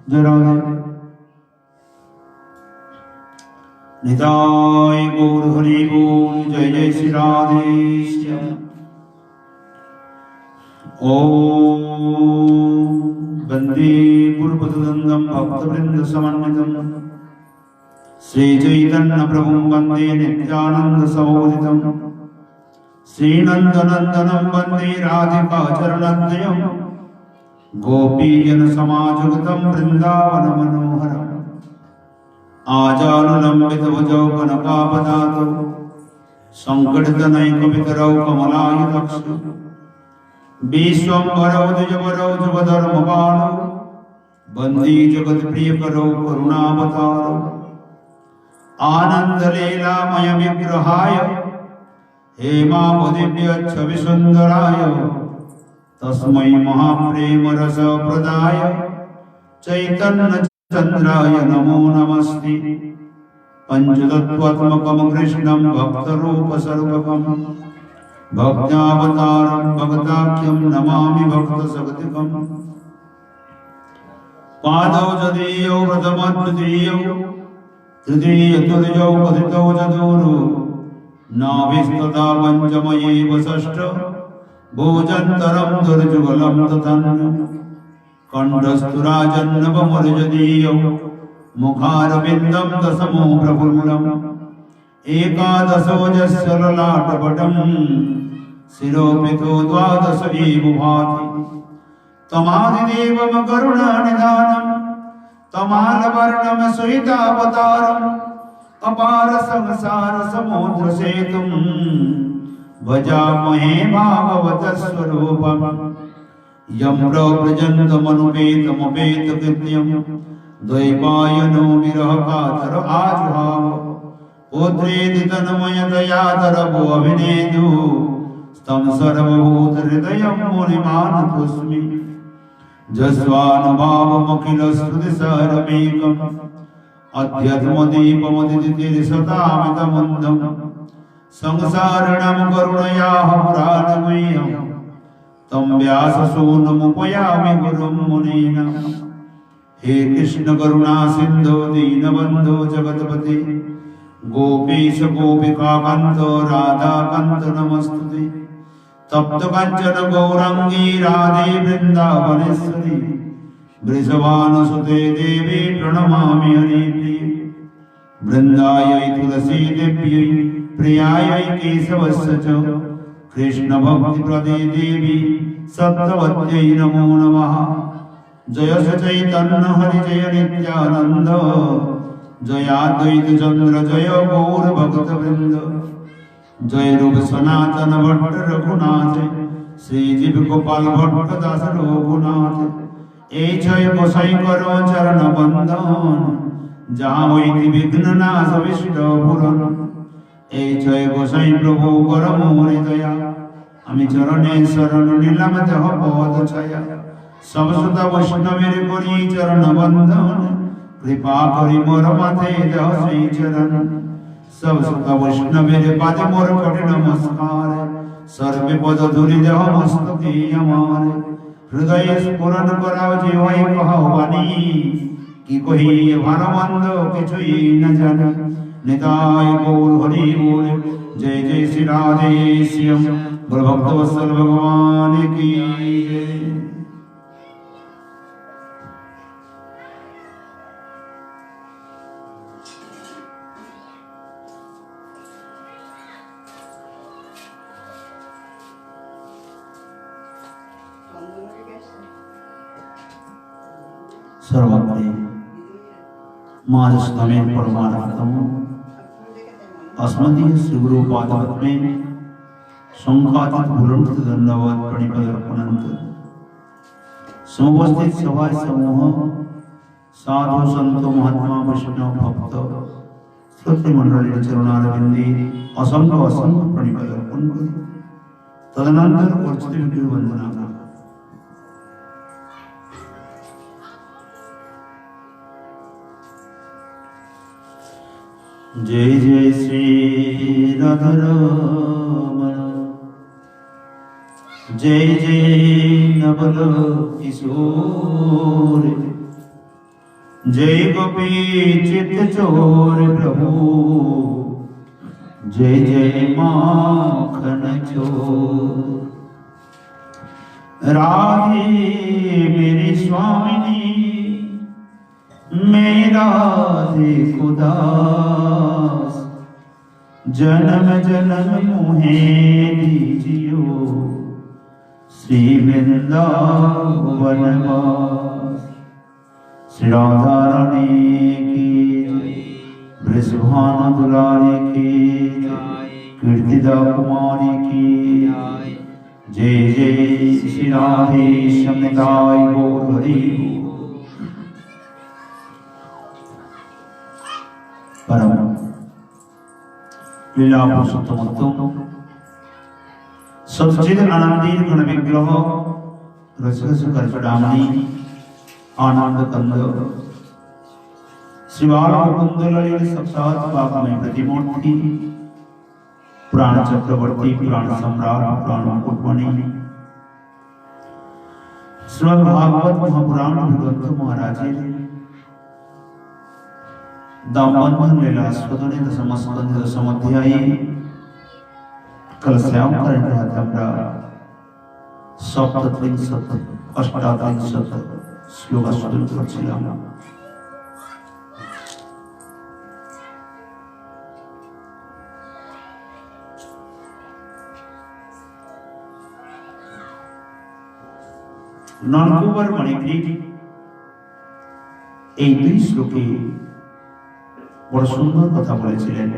जय राधे। निताय गौर हरि बोल। जय जय श्री राधे श्याम। ओम वंदे गुरुपदद्वंदं भक्तवृंद समन्वितं श्री चैतन्य प्रभुं वंदे नित्यानंद सहोदितं श्रीनंदनंदनं वंदे राधिका चरणद्वयं गोपीजन समाजुगतं वृंदावन मनोहरम् आजानुलंबित भुजौ कनकावदातौ संकटदनैकवितरौ कमलायताक्षौ विश्वम्भरौ द्विजवरौ जुगधर्मपालौ वन्दे जगत्प्रियकरौ करुणावतारौ आनन्दलीलामय विग्रहाय हेमावदिव्यच्छविसुन्दराय तस्मै महाप्रेमरसप्रदाय चैतन्यचन्द्राय नमो नमस्ते। पञ्चतत्त्वात्मकं कृष्णं भक्तरूपस्वरूपकं भक्त्यावतारं भगताख्यं नमामि भक्तसगतिकम्। पादौ जदीयौ प्रथमद्वितीयौ तृतीयतुर्यौ कथितौ चतुर् नाभिस्तथा पञ्चमयैव षष्ठ भोजन्तरं दुर्जुगलं तथन्य कण्ठस्थुराजन्नवमर्जदीयौ मुखारविन्दं दशमो प्रफुल्लम् एकादशोजस्य ललाटपटं शिरोपितो द्वादश एव भाति तमादिदेवं करुणानिधानं तमालवर्णं सुहितावतारम् अपार संसार समुद्र सेतुं भजामहे भागवत स्वरूपम् यं प्रव्रजन्तमनुपेतमपेतकृत्यं द्वैपायनो विरह कातर आजुहाव पुत्रेति तन्मयतया तरवो अभिनेदु तं सर्वभूत हृदयं मुनिमानतोऽस्मि जस्वानुभावमखिलश्रुतिसारमेकम् अध्यात्मदीपमदितिर्शतामितमन्दं संसारिणां करुणयाः पुराणमय्यम् तं व्याससूनुमुपयामि गुरुं मुनीन्। हे कृष्ण करुणा सिन्धो दीनबन्धो जगत्पते गोपीश गोपिकाकान्त राधाकान्त नमस्तुते। तप्त काञ्चन गौराङ्गी राधे वृन्दावनेश्वरी वृषभानुसुते देवी प्रणमामि हरिप्रिये। वृन्दायै तुलसी देव्यै प्रियायै केशवस्य च कृष्ण भक्तिप्रदे देवी सत्यवत्यै नमो नमः। जय चैतन्य हरि जय नित्यानंद जय अद्वैत चंद्र जय गौर भक्तवृंद जय रूप सनातन भट्ट रघुनाथ श्री जीव गोपाल भट्ट दास रघुनाथ। ए जय गोसाई करो चरण बंदन जहाँ होती विघ्न नाश विष्णु पुराण। ए जय गोसाई प्रभु कर मोर दया आमी चरणे शरण नीलम देह पद छाया। सब सुत वैष्णवेर करी चरण बंदन कृपा करी मोर माथे देह श्री चरण। सब सुत वैष्णवेर पादे मोर कोटि नमस्कार सर्वे पद धूलि देह मस्तके अमार। हृदय स्फुरन कराओ जीवाई कहाओ बानी कि कही भानमंद किछुई न जानी। निताय गौर हरि बोल। जय जय श्री राधे श्याम। बोल भक्तवत्सल भगवान की जय। सर्वज्ञ मानसमें परमार्थम अस्मदीय श्री गुरु पादपद्मे संघातित भूलंत धन्यवाद प्रणिपदर्पणंत। समवस्थित सभा समूह साधु संत महात्मा वैष्णव भक्त श्रोत्री मंडली चरणारविंदे असंख्य असंख्य प्रणिपदर्पण करी तदनंतर वर्षित विधि वंदना करा। जय जय श्री राधारमण जय जय नवल किशोर जय गोपी चित चोर प्रभु, जय जय माखन चोर। राधे मेरी स्वामिनी, मैं राधे को दास, जन्म जन्म मोहे दीजियो श्री वृंदावन वास। श्री राधा रानी की जय, वृषभानु दुलारी की जय, कीर्तिदा कुमारी की जय। जय जय श्री राधे श्यामनिताय गौर हरि। परम लीला पुरुषोत्तम सच्चिद आनंदीन गुण विग्रह रसरस करचूड़ामणि आनंद कंद श्री बाल मुकुंद ललित साक्षात वाग्मय प्रतिमूर्ति, पुराण चक्रवर्ती, पुराण सम्राट, पुराण मुकुटमणि, श्रीमद् भागवत महापुराण ग्रंथ महाराज दामबंधन लीला स्वदने दशम स्कंद दशम अध्याय कल श्याम करने हमरा सप्तत्रिंशत् अष्टात्रिंशत् श्लोक शुरू करছিলাম। নলকুবর মণিগ্রীব এই দুই শ্লোকে বড় সুন্দর কথা বলেছিলেন।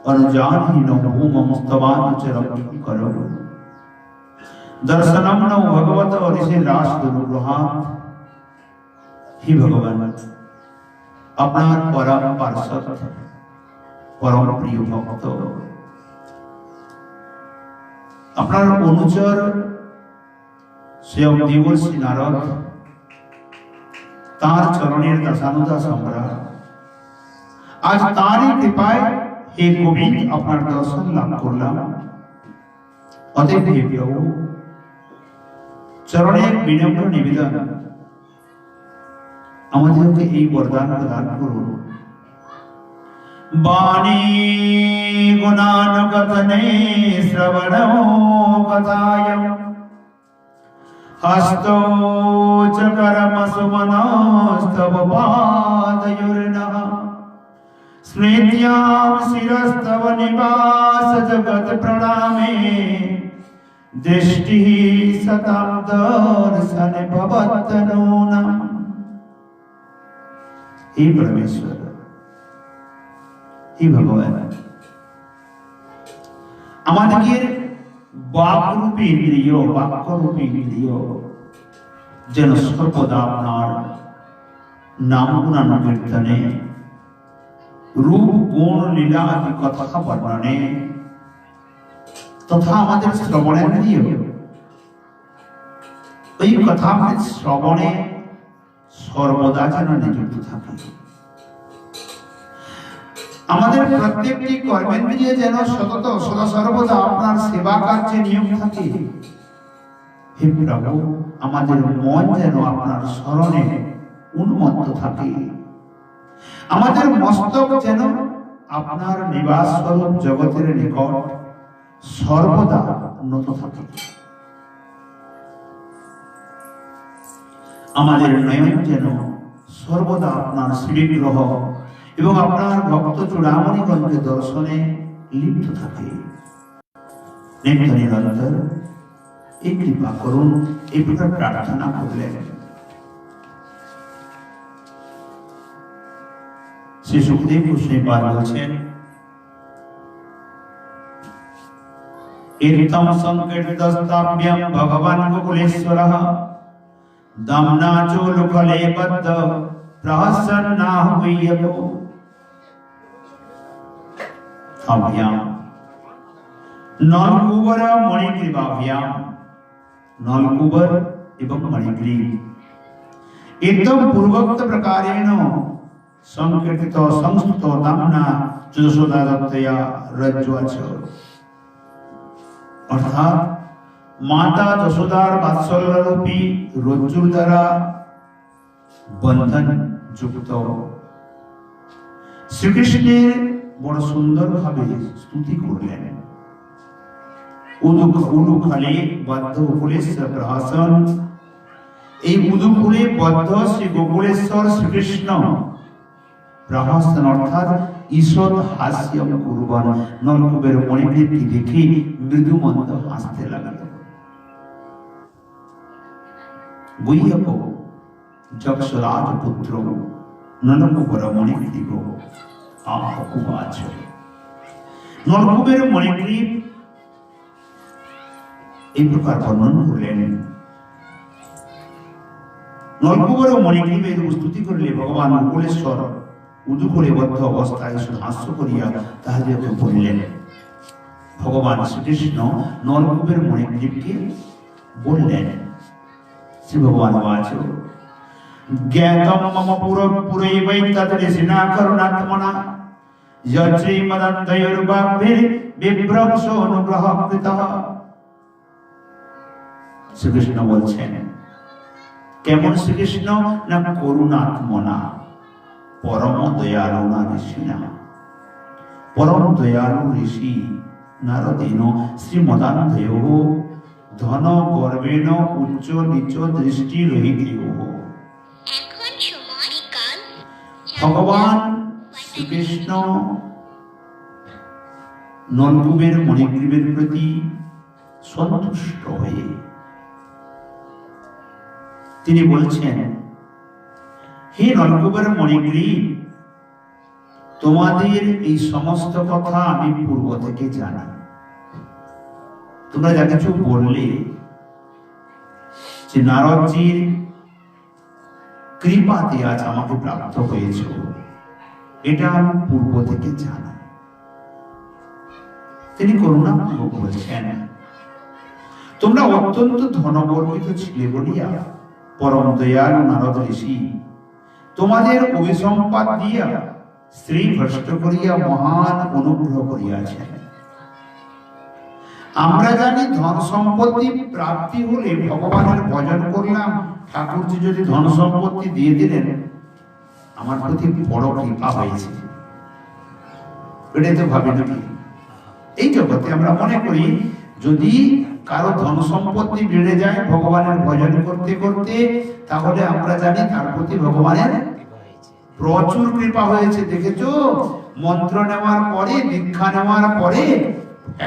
অনুজানহীন ভূমস্তবাঞ্চরম করো দর্শনম ন ভগবত ঋষি রাস দুর্গ্রহাৎ। হে ভগবান, আপনার পরম পার্ষদ, পরম প্রিয় ভক্ত, আপনার অনুচর স্বয়ং দেবর্ষি নারদ তার চরণের দাসানুদাস আমরা। আজ তারই কৃপায় হে গোবিন্দ আপনার দর্শন লাভ করলাম। অতএব হে প্রভু, চরণের বিনম্র নিবেদন, আমাদেরকে এই বরদান প্রদান করুন। বাণী গুণানুকথনে শ্রবণো কথায়, हस्तो च कर्म सुमनस्तव पादयोर्नः, स्मृत्यां शिरस्तव निवास जगत प्रणामे, दृष्टिः सतां दर्शन भवत्तनूनम्। हे परमेश्वर, हे भगवान, আমাদের বাকরূপী ইন্দ্রিয়, বাক্যরূপী ইন্দ্রিয় যেন সর্বদা আপনার নাম গুণানুকীর্তনে, রূপ গুণ লীলা আদি কথা বর্ণনে তথা আমাদের শ্রবণেন্দ্রিয় ওই কথা শ্রবণে সর্বদা যেন নিযুক্ত থাকে। আমাদের প্রত্যেকটি কর্মেন্দ্রিয় যেন সতত সদা সর্বদা আপনার সেবা কার্যে নিয়োগ থাকে। হে প্রভু, আমাদের মন যেন আপনার স্মরণে উন্মত্ত থাকে। আমাদের মস্তক যেন আপনার নিবাস স্বরূপ জগতের নিকট সর্বদা উন্নত থাকে। আমাদের নয়ন যেন সর্বদা আপনার শ্রীবিগ্রহ এবং আপনার ভক্ত চূড়ামণিগণকে দর্শনে লিপ্ত থাকে। নিত্য নিরন্তর এই কৃপা করুন, এই প্রকার প্রার্থনা করলেন। শ্রী সুখদেব গোস্বামী পাদ বলছেন, ইত্তম সংকীর্তস্তাভ্যম ভগবান গোকুলেশ্বরঃ দাম্না চোলুকলে বদ্ধ প্রহসন্নাহ বৈয়তো। अभ्याम नलकुबर मणिग्रीवाभ्याम, नलकुबर एवं मणिग्रीव एकदम पूर्वोक्त प्रकारेण संकीर्तित संस्तुत दाम्ना यशोदा दत्तया रज्ज्वाच। अर्थात माता यशोदार वात्सल्य रूपी रज्जुर द्वारा बंधन যুক্ত শ্রীকৃষ্ণের বড় সুন্দর ভাবে স্তুতি করলেন। উলুখালে বদ্ধ গোকুলেশ্বর প্রহসন, এই উলুখালে বদ্ধ শ্রী গোকুলেশ্বর শ্রীকৃষ্ণ প্রহসন অর্থাৎ ঈষৎ হাস্যম কুর্বন, নলকূপের মণিগ্রীবকে দেখে মৃদুমন্দ হাসতে লাগল। গুহ্যক যক্ষরাজ পুত্র নলকূপের মণিগ্রীব আহ উবাচ। নলকূপের মণিগ্রীব এই প্রকার বর্ণন করলেন। নলকূপের মণিগ্রীবের স্তুতি করলে ভগবান গোকুলেশ্বর উদুকূলে বদ্ধ অবস্থায় হাস্য করিয়া তাহাদেরকে বললেন। ভগবান শ্রীকৃষ্ণ নলকূপের মণিগ্রীবকে বললেন, শ্রী ভগবান বাচ জ্ঞাতম মম পুরৈবৈতদ্দেশিনা করুণাত্মনা যশ্রীমদন্তয়োর্বাগ্ভে বিভ্রংশো অনুগ্রহ কৃতঃ। শ্রীকৃষ্ণ বলছেন, কেমন শ্রীকৃষ্ণ না করুণাত্মনা, পরম দয়ালু না ঋষি না। পরম দয়ালু ঋষি নারদেন শ্রীমদান্ধয় ধন গর্বেণ উচ্চ নিচ দৃষ্টি রহিতেয়। ভগবান শ্রীকৃষ্ণ নলকূপের মণিগ্রীবের প্রতি সন্তুষ্ট হয়ে তিনি বলছেন, হে নলকূপের মণিগ্রীব, তোমাদের এই সমস্ত কথা আমি পূর্ব থেকে জানি। তোমরা যা কিছু বললে যে নারদজির কৃপাতে আজ আমাকে প্রাপ্ত হয়েছ, এটা আমি পূর্ব থেকে জানি। তিনি করুণাপূর্বক বলছেন, তোমরা অত্যন্ত ধনগর্বিত ছিলে বলিয়া পরম দয়ালু নারদ ঋষি তোমাদের অভিসম্পাদ দিয়া স্ত্রী ভ্রষ্ট করিয়া মহান অনুগ্রহ করিয়াছেন। আমরা জানি ধন সম্পত্তি প্রাপ্তি হলে ভগবানের ভজন করলাম, ঠাকুরজি যদি ধন সম্পত্তি দিয়ে দিলেন আমার প্রতি বড় কৃপা হয়েছে, এটাই তো ভাবি নাকি? এই জগতে আমরা মনে করি যদি কারো ধন সম্পত্তি বেড়ে যায় ভগবানের ভজন করতে করতে, তাহলে আমরা জানি তার প্রতি ভগবানের প্রচুর কৃপা হয়েছে। দেখেছো, মন্ত্র নেওয়ার পরে, দীক্ষা নেওয়ার পরে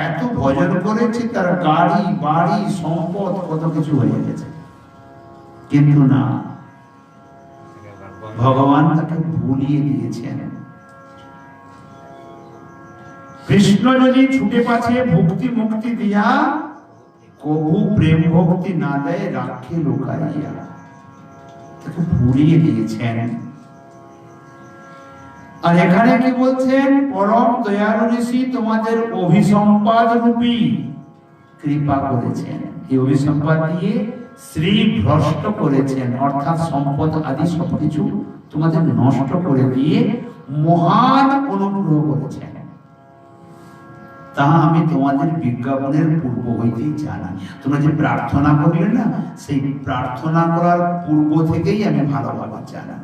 এত ভজন করেছে, তার গাড়ি বাড়ি সম্পদ কত কিছু হয়ে গেছে। কিন্তু না, ভগবান তাকে ভুলিয়ে দিয়েছেন। কৃষ্ণ যদি ছুটে পাছে ভক্তি মুক্তি দিয়া, কবু প্রেম ভক্তি না দেয় রাখে লোকাইয়া, তাকে ভুলিয়ে দিয়েছেন। আর এখানে কি বলছেন? পরম দয়ালু ঋষি তোমাদের অভিসম্পাদ রূপী কৃপা করেছেন। এই অভিসম্পাদ দিয়ে শ্রী ভ্রষ্ট করেছেন, অর্থাৎ সম্পদ আদি সবকিছু তোমাদের নষ্ট করে দিয়ে মহান অনুগ্রহ করেছেন। তা আমি তোমাদের বিজ্ঞাপনের পূর্ব হইতেই জানি। তোমরা যে প্রার্থনা করলে না, সেই প্রার্থনা করার পূর্ব থেকেই আমি ভালোভাবে জানি।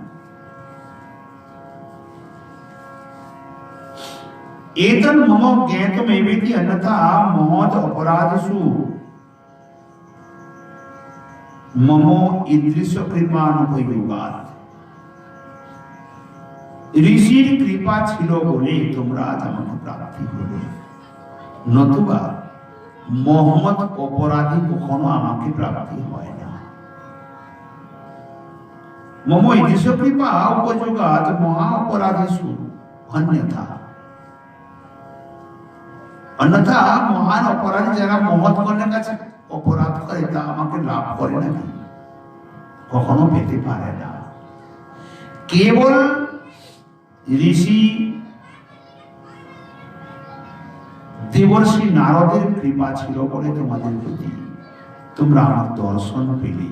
एतन मम ज्ञातमेवेति अन्यथा महत् अपराधेषु मम ईदृश कृपानुपयोगात्। ঋষির কৃপা ছিল বলে তোমরা আজ আমাকে প্রাপ্তি হলো, নতুবা মহৎ অপরাধী কখনো আমাকে প্রাপ্তি হয় না। মম ईदृश কৃপা উপযোগাৎ মহা অপরাধেষু अन्यथा। अन्यथा মহান অপরাধী যারা মহৎ গণের কাছে অপরাধ করে তা আমাকে লাভ করে নাকি? কখনো পেতে পারে না। কেবল ঋষি দেবর্ষি নারদের কৃপা ছিল বলে তোমাদের প্রতি তোমরা আমার দর্শন পেলে।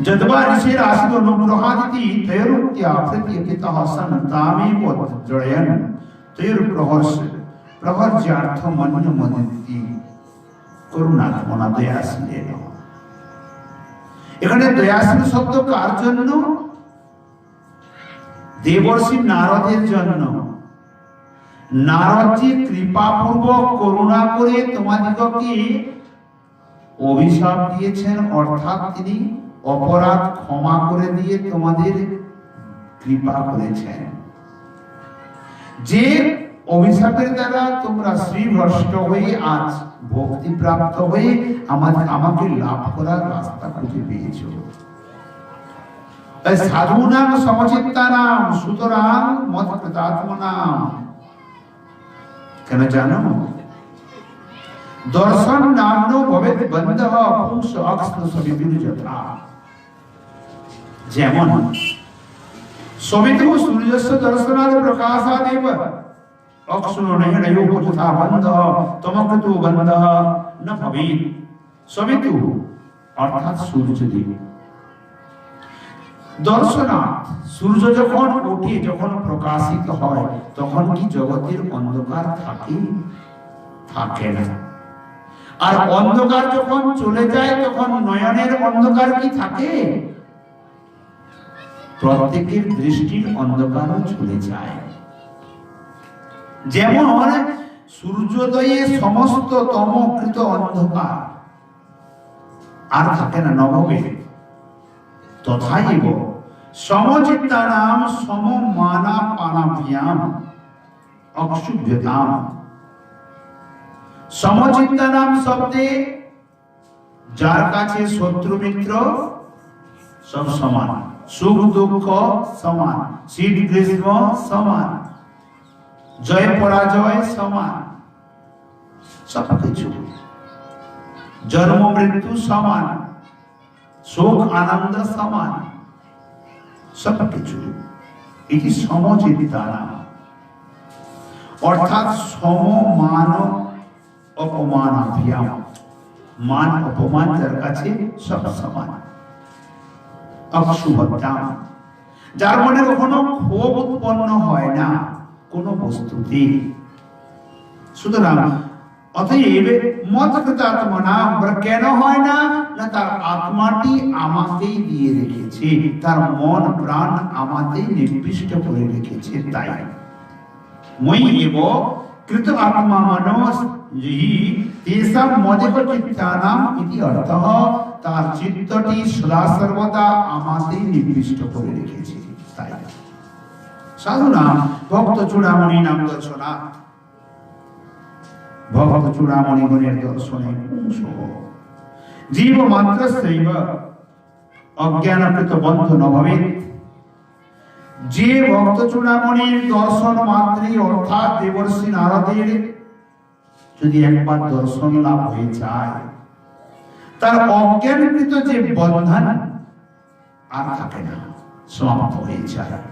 যদ্বা ঋষির আশীর্বাদ অনুগ্রহাদিতি তৈরুক্তিয়া প্রত্যেকিতঃ সন্তামেব জড়য়ন তৈর প্রহর্যার্থ মন্য মন্তি করুণাত্মনা দয়াশীলেন। এখানে দয়াশীল শব্দ কার জন্য? দেবর্ষি নারদের জন্য। নারদজি কৃপাপূর্বক করুণা করে তোমাদিগকে অভিশাপ দিয়েছেন, অর্থাৎ তিনি অপরাধ ক্ষমা করে দিয়ে তোমাদের কৃপা করেছেন। যে অভিশাপের দ্বারা তোমরা শ্রীভ্রষ্ট হয়ে আজ ভক্তি প্রাপ্ত হয়ে আমাকে লাভ করার রাস্তা খুঁজে পেয়েছো। তাই সাধুনাম সমচিত্তানাম সুতরাং মৎকৃতাত্মনাম। কেন জানো? দর্শন নাম্নো ভবেৎ বন্ধঃ পুংস অক্ষ্ণ সবিবির্যথা। যেমন সবিতু সূর্যস্য দর্শনাৎ প্রকাশাদেব অক্ষ্ণো নয়নয়োঃ যথা বন্ধঃ তমকৃতো বন্ধঃ ন ভবেৎ। সবিতু অর্থাৎ সূর্যদেব দর্শনাৎ, সূর্য যখন ওঠে, যখন প্রকাশিত হয়, তখন কি জগতের অন্ধকার থাকে? থাকে না। আর অন্ধকার যখন চলে যায়, তখন নয়নের অন্ধকার কি থাকে? প্রত্যেকের দৃষ্টির অন্ধকারও চলে যায়। যেমন সূর্যোদয়ে সমস্ত তমকৃত অন্ধকার আর থাকে না, নভবে। তথাইব সমচিত্তানাম সমমানাপানাভ্যাম অক্ষুভ্যতাম। সমচিত্তানাম শব্দে যার কাছে শত্রু মিত্র সব সমান, সুখ দুঃখ সমান, শীত গ্রীষ্ম সমান, জয় পরাজয় সমান, সবকিছু জন্ম মৃত্যু সমান, সুখ আনন্দ সমান, সবকিছু। এটি সমচিত্তানাম, অর্থাৎ সমমান অপমানাভ্যাম। মান অপমান যার কাছে সব সমান। অশুভতাম, যার মনে কখনো ক্ষোভ উৎপন্ন হয় না কোন বস্তুতে। সুতরাং অতএব মৎকৃতাত্মনা, কেন হয় না? না তার আত্মাটি আমাকেই দিয়ে রেখেছে, তার মন প্রাণ আমাকেই নির্দিষ্ট করে রেখেছে। তাই মই এব কৃত আত্মা মনস তেষাং মদেব চিত্তানাম ইতি অর্থঃ। তার চিত্তটি সদা সর্বদা আমাকেই নির্দিষ্ট করে রেখেছে। তাই সাধুনাম ভক্ত চূড়ামণি নাম দর্শনা, ভক্ত চূড়ামণি গণের দর্শনে জীব মাত্রস্যৈব অজ্ঞানকৃত বন্ধ ন ভবেৎ। যে ভক্ত চূড়ামণির দর্শন মাত্রই, অর্থাৎ দেবর্ষি নারদের যদি একবার দর্শন লাভ হয়ে যায়, তার অজ্ঞানকৃত যে বন্ধন আর থাকে না, সমাপ্ত হয়ে যায়।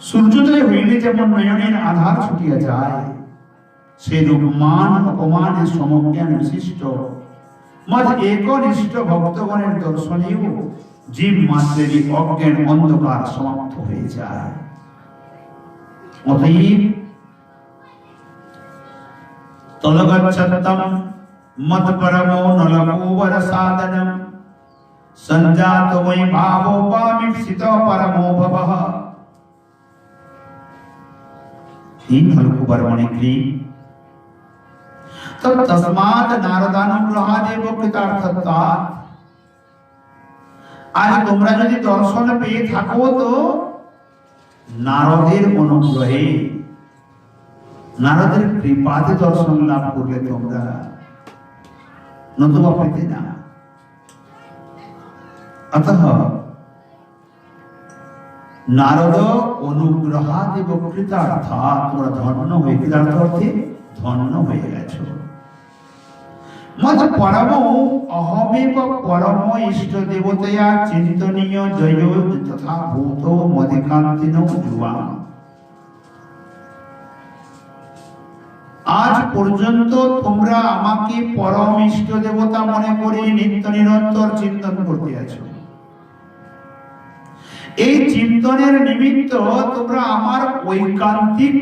সূর্যোদয় হইলে যেমন নয়নের আধার ছুটিয়া যায়, সেরূপ মান অপমানের সমজ্ঞান বিশিষ্ট মত একনিষ্ঠ ভক্তগণের দর্শনেও জীব মাত্রেরই অজ্ঞান অন্ধকার সমাপ্ত হয়ে যায়। অতএব তলগচ্ছতম মত পরমো নলভূবর সাধনম সঞ্জাতময় ভাবোপামিপ্সিত পরমো ভবঃ। तीन हल्को परमणि क्री तब तस्मात् नारदानुग्रहादेव कृतार्थत्वात्। आज তোমরা যদি দর্শন পেয়ে থাকো, তো নারদের অনুগ্রহে, নারদের কৃপাতে দর্শন লাভ করলে তোমরা, নতুবা পেতে না। অতঃ নারদ অনুগ্রহাদেব কৃতার্থাৎ, তোমরা ধন্য হয়ে, কৃতার্থ অর্থে ধন্য হয়ে গেছো। মত পরম অহমেব পরম ইষ্ট দেবতয়া চিন্তনীয় জয় তথা ভূত মদিকান্তিন যুবা। আজ পর্যন্ত তোমরা আমাকে পরম ইষ্ট দেবতা মনে করে নিত্য নিরন্তর চিন্তন করতে আছো। এই চিন্তনের নিমিত্ত তোমরা আমার ঐকান্তিক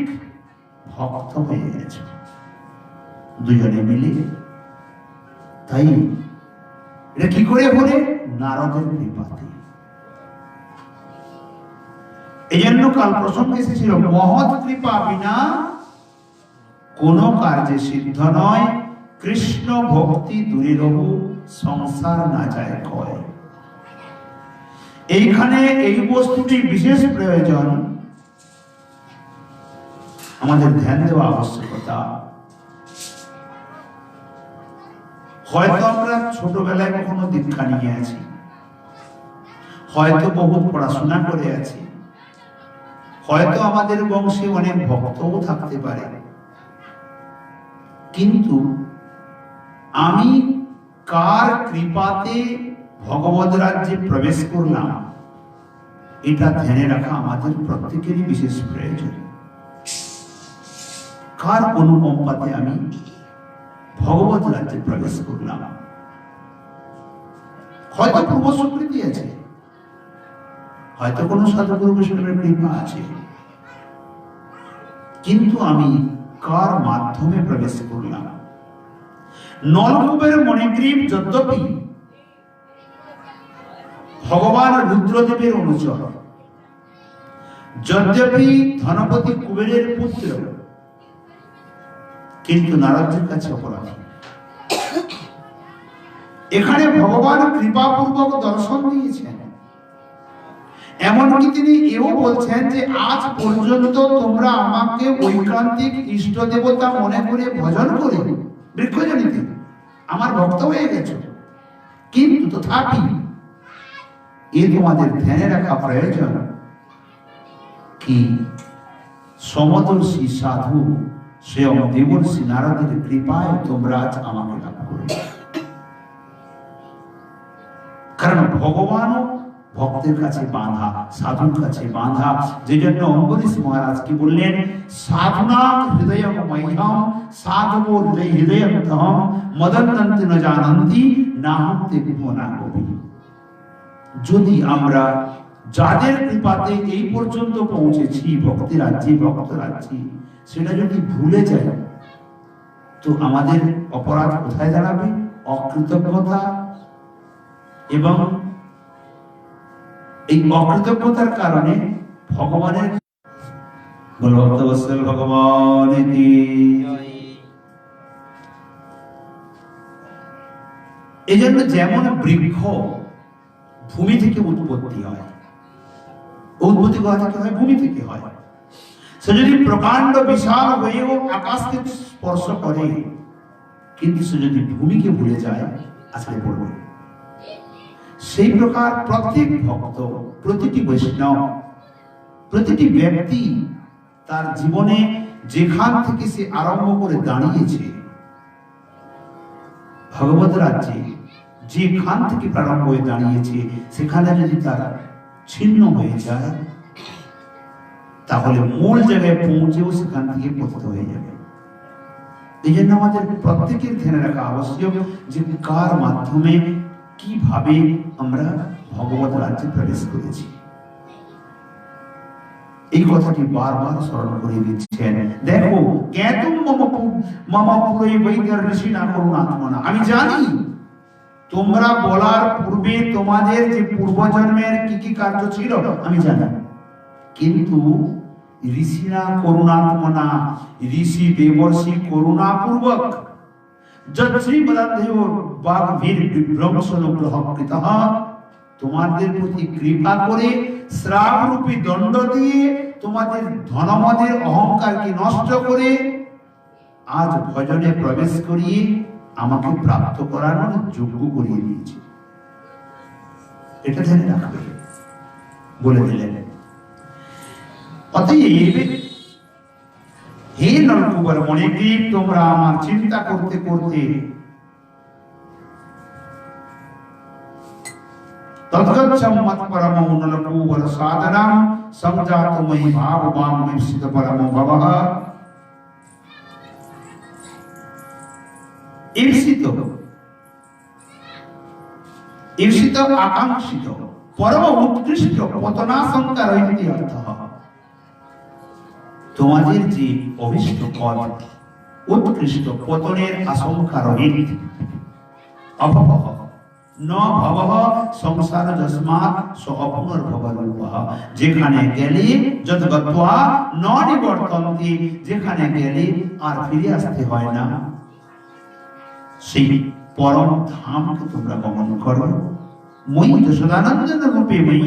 ভক্ত হয়ে গেছো দুজনে মিলে। তাই এটা কি করে হলে? নারদের কৃপাতে। এই জন্য কাল প্রসঙ্গে এসেছিল মহৎ কৃপা বিনা কোন কার্যে সিদ্ধ নয়, কৃষ্ণ ভক্তি দূরে রহু সংসার না যায় কয়। এইখানে এই বস্তুটি বিশেষ প্রয়োজন, আমাদের ধ্যান দেওয়া আবশ্যকতা। হয়তো আমরা ছোটবেলায় কখনো দীক্ষা নিয়ে আছি, হয়তো বহুত পড়াশোনা করে আছি, হয়তো আমাদের বংশে অনেক ভক্তও থাকতে পারে, কিন্তু আমি কার কৃপাতে ভগবত রাজ্যে প্রবেশ করলাম এটা ধ্যানে রাখা আমাদের প্রত্যেকেরই বিশেষ প্রয়োজন। কার অনুকম্পাতে আমি ভগবত রাজ্যে প্রবেশ করলাম? হয়তো পূর্ব স্বীকৃতি আছে, হয়তো কোনো সাধুগুরু বৈষ্ণবের কৃপা আছে, কিন্তু আমি কার মাধ্যমে প্রবেশ করলাম? নলকূপের মণিগ্রীব যদ্যপি ভগবান রুদ্রদেবের অনুচর, যদ্যপি ধনপতি কুবেরের পুত্র, কিন্তু নারদের কাছে অপরাধী। এখানে ভগবান কৃপাপূর্বক দর্শন দিয়েছেন, এমনকি তিনি এও বলছেন যে আজ পর্যন্ত তোমরা আমাকে ঐকান্তিক ইষ্ট দেবতা মনে করে ভজন করে বৃক্ষজনিতে আমার ভক্ত হয়ে গেছো, কিন্তু তথাপি এ তোমাদের ধ্যানে রাখা প্রয়োজন কি সমদর্শী সাধু স্বয়ং দেবর্ষি নারদের কৃপায় তোমরা আজ আমাকে লাভ করো। কারণ ভগবানও ভক্তের কাছে বাঁধা, সাধুর কাছে বাঁধা। যে জন্য অম্বরীশ মহারাজ কি বললেন, সাধুনা হৃদয়ম মহ্যম সাধবো হৃদয়ম তহম মদন্তি ন জানন্তি নাহন্তে বিমনা কবি। যদি আমরা যাদের কৃপাতে এই পর্যন্ত পৌঁছেছি ভক্তি রাজ্যে, ভক্ত রাজ্যে, সেটা যদি ভুলে যাই তো আমাদের অপরাধ কোথায় দাঁড়াবে? অকৃতজ্ঞতা। এবং এই অকৃতজ্ঞতার কারণে ভগবানের ভক্তবৎসল ভগবান কি এই জন্য যেমন বৃক্ষ ভূমি থেকে উৎপত্তি হয়, উৎপত্তি কোথা থেকে হয়? ভূমি থেকে হয়। সে যদি প্রকাণ্ড বিশাল হয়েও আকাশকে স্পর্শ করে, কিন্তু সে যদি ভূমিকে ভুলে যায় আসলে পড়বে। সেই প্রকার প্রত্যেক ভক্ত, প্রতিটি বৈষ্ণব, প্রতিটি ব্যক্তি তার জীবনে যেখান থেকে সে আরম্ভ করে দাঁড়িয়েছে ভগবত রাজ্যে, যেখান থেকে প্রারম্ভ হয়ে দাঁড়িয়েছে সেখানে যদি তার ছিন্ন হয়ে যায় তাহলে মূল জায়গায় পৌঁছেও সেখান থেকে পতিত হয়ে যাবে। এই জন্য আমাদের প্রত্যেকের ধ্যানে রাখা আবশ্যক যে কার মাধ্যমে কিভাবে আমরা ভগবত রাজ্যে প্রবেশ করেছি। এই কথাটি বারবার স্মরণ করে দিচ্ছেন। দেখো, জ্ঞাতুম মম পুরৈ বৈদ্যর ঋষি না করুন আত্মনা। আমি জানি তোমরা বলার পূর্বে তোমাদের যে পূর্বজন্মের কি কি কার্য ছিল আমি জানি, কিন্তু ঋষিরা করুণাত্মনা, ঋষি দেবর্ষি করুণাপূর্বক তোমাদের প্রতি কৃপা করে শ্রাবরূপী দণ্ড দিয়ে তোমাদের ধনমদের অহংকারকে নষ্ট করে আজ ভজনে প্রবেশ করিয়ে আমাকে প্রাপ্ত করানোর যোগ্য করিয়ে দিয়েছে। এটা ধ্যানে রাখবে বলে দিলেন। অতএব হে নলকূপের মণিগ্রীব, তোমরা আমার চিন্তা করতে করতে তদ্গচ্ছম মৎপরমো নলকূপর সাধনাম সংজাতময়ি ভাববাম বিস্মিত পরমো ভবঃ। ঈর্ষিত আকাঙ্ক্ষিত পরম উৎকৃষ্ট পতনাশঙ্কা রহিত অর্থ। তোমাদের যে অভিষ্ট পদ উৎকৃষ্ট পতনের আশঙ্কা রহিত অভবহ ন ভবঃ সংসার যস্মাৎ স অপুনর্ভব রূপঃ। যেখানে গেলে যত গত্বা ন নিবর্তন্তি, যেখানে গেলে আর ফিরে আসতে হয় না, সেই পরম ধামকে তোমরা গমন করো। মই যশোদানন্দন রূপে মই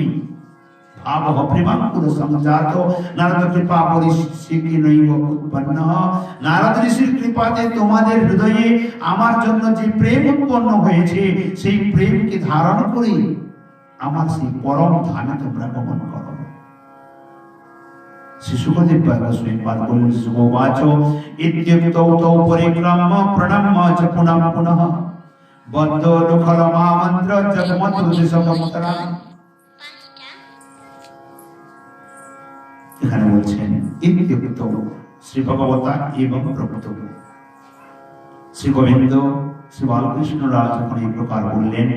ভাবঃ প্রেমাঙ্কুর সংজাত নারদ কৃপা পরিশিকি নৈব উৎপন্ন। নারদ ঋষির কৃপাতে তোমাদের হৃদয়ে আমার জন্য যে প্রেম উৎপন্ন হয়েছে, সেই প্রেমকে ধারণ করে আমার সেই পরম ধামে তোমরা গমন করো। শিশুকদেব গোস্বামী পাদ বললেন, সুগোবাচ ইত্যুক্তৌ তৌ পরিক্রম্য প্রণম্য চ পুনঃ পুনঃ বদ্ধ লুখলমা মন্ত্র জগমতুদিসমুত্তরা। এখানে বলছেন ইত্যুক্তৌ শ্রী ভগবতা এবং প্রভূত। শ্রী গোবিন্দ শ্রী বালকৃষ্ণ রাজ যখন এই প্রকার বললেন,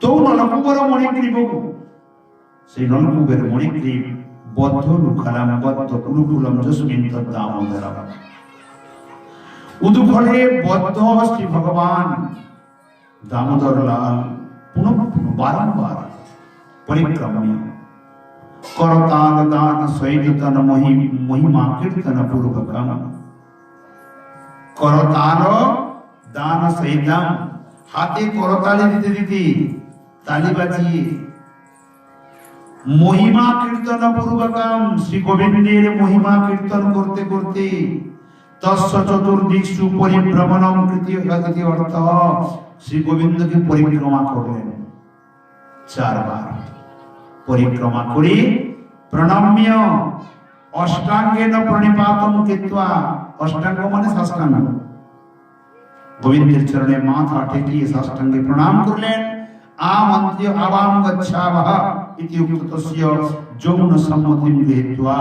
তৌ নলকুবর মণিগ্রীব, সেই নলকুবের মণিগ্রীব বদ্ধ লুখালাম বদ্ধ কুলকুলম যস্মিন তদ্দামোদরম। উদুফলে বদ্ধ শ্রী ভগবান দামোদর লাল পুনঃ পুনঃ বারংবার পরিক্রম্য করতাল দান সৈতন মহিমা কীর্তন পূর্বকম। করতাল দান সৈতম, হাতে করতালি দিতে দিতে, তালি বাজিয়ে, মহিমা কীর্তন পূর্বকম, শ্রী গোবিন্দের মহিমা কীর্তন করতে করতে, তস্য চতুর্দিকসু পরিভ্রমণম কৃতি অর্থ, শ্রী গোবিন্দকে পরিক্রমা করলেন 4 বার। পরিক্রমা করে প্রণম্য অষ্টাঙ্গেন প্রণিপাতম কৃত্বা, অষ্টাঙ্গ মানে সাষ্টাঙ্গ, গোবিন্দের চরণে মাথা ঠেকিয়ে সাষ্টাঙ্গে প্রণাম করলেন। আমন্ত্র্য আবাম গচ্ছাবহ ইতি উক্তস্য যৌন সম্মতিম গৃহীত্বা,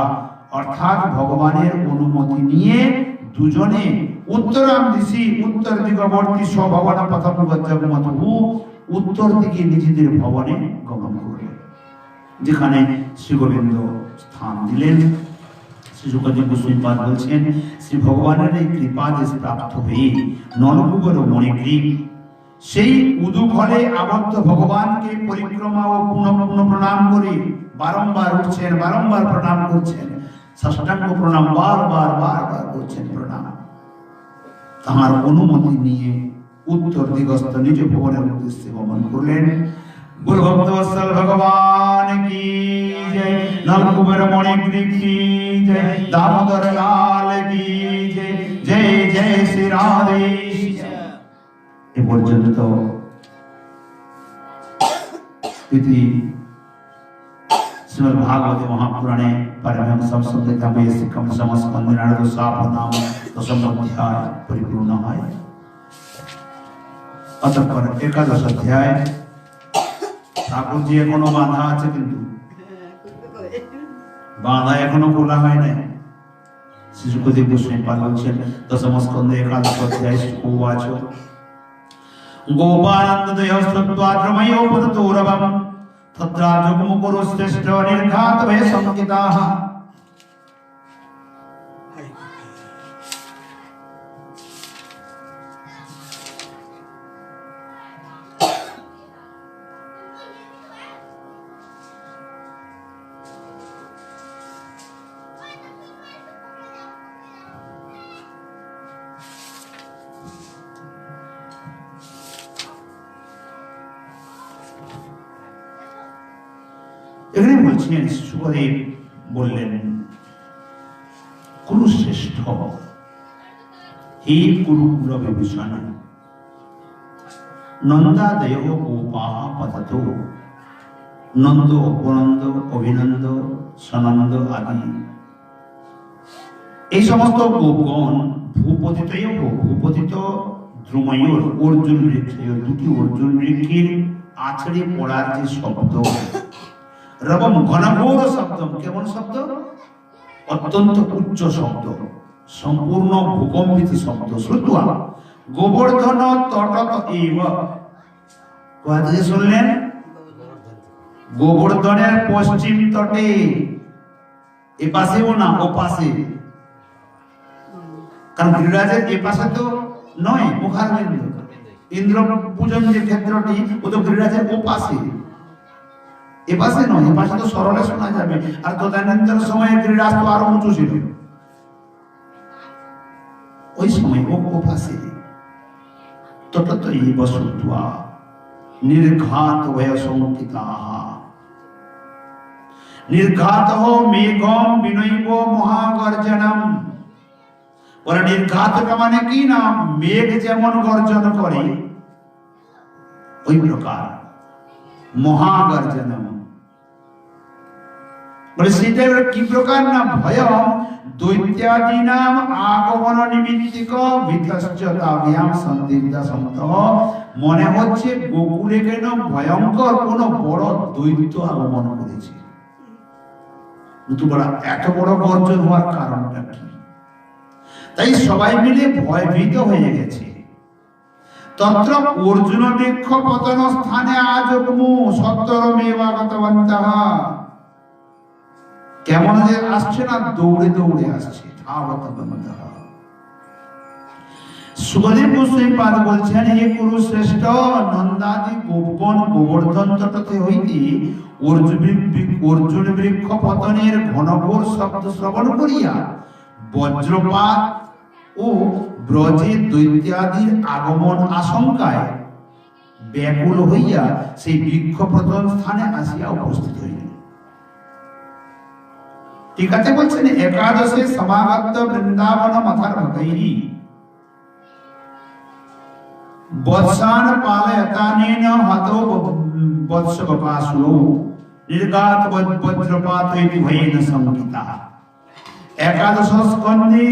অর্থাৎ ভগবানের অনুমতি নিয়ে দুজনে উত্তরাম দিশি উত্তর দিগবর্তী স্বভবন পথম গচ্ছামতু, উত্তর দিকে নিজেদের ভবনে গমন করলেন, যেখানে শ্রী গোবিন্দ স্থান দিলেন। শ্রী শুকদেব গোস্বামী পাদ বলছেন, শ্রী ভগবানের এই কৃপাদেশ প্রাপ্ত হয়ে নলকুবর মণিগ্রীব সেই উদুফলে আবদ্ধ ভগবানকে পরিক্রমা ও পুনঃ পুনঃ প্রণাম করে বারংবার উঠছেন, বারংবার প্রণাম করছেন, সাষ্টাঙ্গ প্রণাম বারবার বারবার করছেন প্রণাম। তাহার অনুমতি নিয়ে উত্তর দিগস্থ নিজ ভবনের উদ্দেশ্যে গমন করলেন। গুরু ভক্তবৎসল ভগবান কি জয়, নলকুবর মণিগ্রীব কি জয়, দামোদর লাল কি জয়, জয় জয় শ্রী রাধে। এ পর্যন্ত ইতি শ্রীমদ্ ভাগবতে মহাপুরাণে পরমহংসম সংহিতামে শিক্ষম সমস্কন্ধে নারদ শাপ নাম দশম অধ্যায় পরিপূর্ণ হয়। অতঃপর একাদশ অধ্যায়। ঠাকুরজি এখনো বাঁধা আছে, কিন্তু বাঁধা এখনো খোলা হয় নাই। শ্রী শুকদেব গোস্বামী পাদ বলছেন, দশম স্কন্ধে একাদশ অধ্যায় উবাচ গোপানন্দদয়স্তত্ত্বাদ্রময়ো পদতোরবম তদ্রাজগমুকুরু শ্রেষ্ঠ নির্ঘাত ভয় সংকিতাঃ। এখানে বলছেন, শুকদেব বললেন, কুরুশ্রেষ্ঠ হে কুরুকুল বিভূষণ নন্দাদয় গোপাঃ পতত। নন্দ, উপনন্দ, অভিনন্দ, সনন্দ আদি এই সমস্ত গোপগণ ভূপতিতয়, ভূপতিত দ্রুময়ূর অর্জুন বৃক্ষ, দুটি অর্জুন বৃক্ষের আছড়ে পড়ার যে শব্দ, রবম ঘনঘোর শব্দ, কেমন শব্দ? অত্যন্ত উচ্চ শব্দ, সম্পূর্ণ ভূকম্পিত শব্দ। শ্রুত্বা গোবর্ধন তটত এব, কোথা থেকে শুনলেন? গোবর্ধনের পশ্চিম তটে, এ পাশেও না, ও পাশে, কারণ গিরিরাজের এ পাশে তো নয়, মুখারবিন্দ, ইন্দ্র পূজন যে ক্ষেত্রটি, ও তো গিরিরাজের ও পাশে, এ পাশে নয়, এ পাশে তো সরলে শোনা যাবে। আর তদানীন্তন সময়ে গিরিরাজ তো আরো উঁচু ছিল, ওই সময় ও পাশে। ততই বসুত্বা নির্ঘাত বয়সঙ্কিতাঃ নির্ঘাতঃ মেঘম বিনৈব মহাগর্জনম। ওরা নির্ঘাতটা মানে কি না, মেঘ যেমন গর্জন করে ওই প্রকার মহাগর্জনম। বলে সেটা কি প্রকার না, ভয়ম দৈত্যাদীনাম আগমন নিমিত্তিক বিতশ্চতাভ্যাম সন্দিগ্ধ সন্তঃ। মনে হচ্ছে গোকুলে কেন ভয়ঙ্কর কোন বড় দৈত্য আগমন করেছে। নতুবা এত বড় গর্জন হওয়ার কারণটা কি? তাই সবাই মিলে ভয়ভীত হয়ে গেছে। তত্র অর্জুন বৃক্ষ পতন স্থানে আজগ্মু সত্তরমেবাগতবন্তঃ। কেমন যে আসছে না, দৌড়ে দৌড়ে আসছে। সুখদেব গোস্বামী পাদ বলছেন, হে কুরুশ্রেষ্ঠ, নন্দাদি গোপগণ গোবর্ধন তটতে হইতে অর্জুন বৃক্ষ পতনের ঘনঘোর শব্দ শ্রবণ করিয়া বজ্রপাত ও ব্রজে দৈত্যাদির আগমন আশঙ্কায় ব্যাকুল হইয়া সেই বৃক্ষ পতন স্থানে আসিয়া উপস্থিত হইলেন। ঠিক আছে বলছেন, একাদশে সমাগত বৃন্দাবন মথার ভগৈরী বৎসান পালয়তানেন হতো বৎসবকাসুরো নির্গাত বজ্রপাত ইতি ভয়েন সংকিতা। একাদশ স্কন্ধে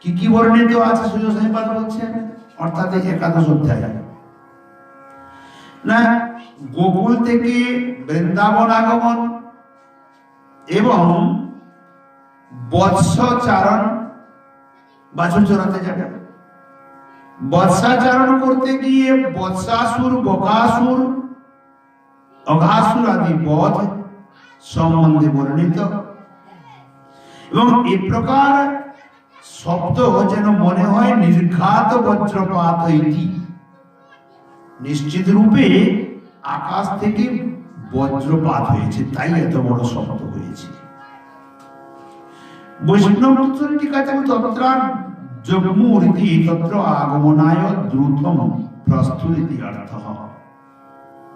কি কি বর্ণিত আছে সুযোগ বলছেন, অর্থাৎ একাদশ অধ্যায় না, গোকুল থেকে বৃন্দাবন আগমন এবং বৎসচারণ, বাছুর চড়াতে যাবে, বৎসাচারণ করতে গিয়ে বৎসাসুর, বকাসুর, অঘাসুর আদি বধ সম্বন্ধে বর্ণিত। এবং এই প্রকার শব্দ যেন মনে হয় নির্ঘাত বজ্রপাত হইতি, নিশ্চিত রূপে আকাশ থেকে বজ্রপাত হয়েছে, তাই এত বড় শব্দ হয়েছে। বৈষ্ণব ঠিক আছে, তত্র জগ্মুরিতি তত্র আগমনায় দ্রুতম প্রস্তুতি অর্থঃ।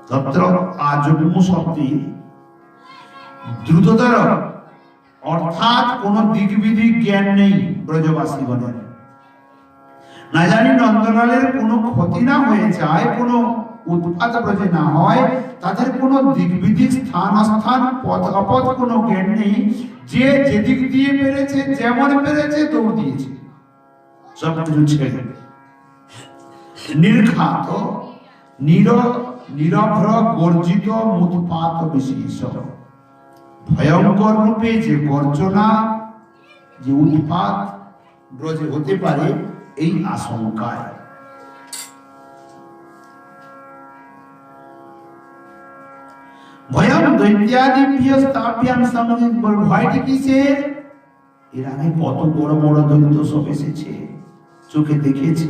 তত্র আজগ্মু শব্দে দ্রুততর, অর্থাৎ কোন দিকবিদিক জ্ঞান নেই ব্রজবাসীগণের। না জানি নন্দলালের কোনো ক্ষতি না হয়ে যায়, কোনো উৎপাত ব্রজে না হয়, তাদের কোনো দিকবিদিক স্থান পথ অপথ কোনো জ্ঞান নেই। যে যেদিক দিয়ে পেরেছে, যেমন পেরেছে দৌড় দিয়েছে, সব কিছু ছেড়ে। নির্ঘাত নিরভ্র গর্জিত মুৎপাত বিশেষ, ভয়ঙ্কর রূপে যে গর্জনা, যে উৎপাত ব্রজে হতে পারে, এই আশঙ্কায়। ভয়ম দৈত্যাদিভ্য স্থাপ্যাম সঙ্গে, ভয়টি কিসের? এর আগে কত বড় বড় দৈত্য সব এসেছে, চোখে দেখেছে।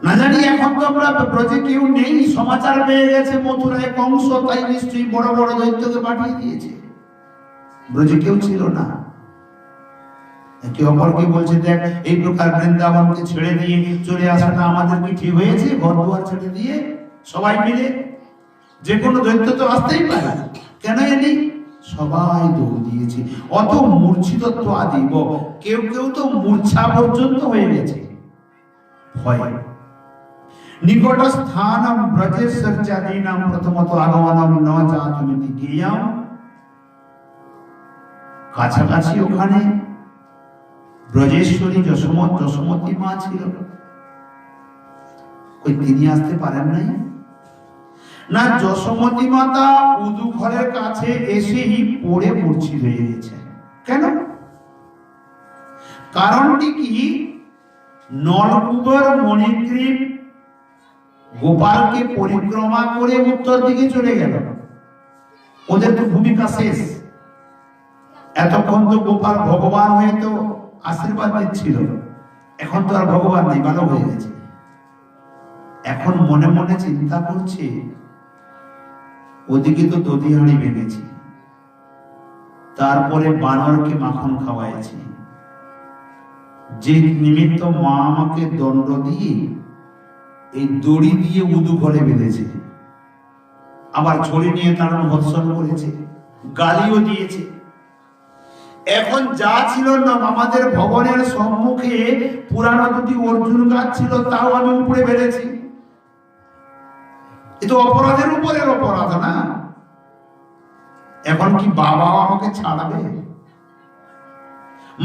না জানি এখন তো আমরা ব্রজে কেউ নেই, সমাচার পেয়ে গেছে মথুরায় কংস, তাই নিশ্চয়ই বড় বড় দৈত্যকে পাঠিয়ে দিয়েছে। ব্রজে কেউ ছিল না। একে অপরকে বলছে, দেখ এই প্রকার বৃন্দাবনকে ছেড়ে দিয়ে চলে আসাটা আমাদের কি ঠিক হয়েছে? ঘর দুয়ার ছেড়ে দিয়ে সবাই মিলে, যে কোনো দৈত্য তো আসতেই পারে, কেন এলি? সবাই দৌড় দিয়েছে। অত মূর্ছিতত্ব আদি, কেউ কেউ তো মূর্ছা পর্যন্ত হয়ে গেছে ভয়। নিকট স্থানম ব্রজেশ্বর্যাদীনাম প্রথমত আগমনম ন জাতমিতি জ্ঞেয়ম। কাছাকাছি ওখানে ব্রজেশ্বরী যশোমতী মা ছিল, ওই তিনি আসতে পারেন নাই না। যশোমতী মাতা উদু ঘরের কাছে এসেই পড়ে মূর্ছিত হয়ে গেছে। কেন? কারণটি কি? নলকূপের মণিগ্রীব গোপালকে পরিক্রমা করে উত্তর দিকে চলে গেল। ওদের তো ভূমিকা শেষ। এতক্ষণ তো গোপাল ভগবান হয়ে তো আশীর্বাদ দিচ্ছিল, এখন তো আর ভগবান নেই, ভালো হয়ে গেছে। এখন মনে মনে চিন্তা করছে, ওদিকে তো দধিহাঁড়ি ভেঙেছি, তারপরে বানরকে মাখন খাওয়াইছি, যে নিমিত্ত মা আমাকে দণ্ড দিয়ে এই দড়ি দিয়ে উদু ঘরে বেঁধেছে, আবার ছড়ি নিয়ে তারা ভৎসন করেছে, গালিও দিয়েছে। এখন যা ছিল না আমাদের ভবনের সম্মুখে পুরানো দুটি অর্জুন গাছ ছিল, তাও আমি উপরে বেড়েছি। এ তো অপরাধের উপরের অপরাধ না? এখন কি বাবা আমাকে ছাড়াবে?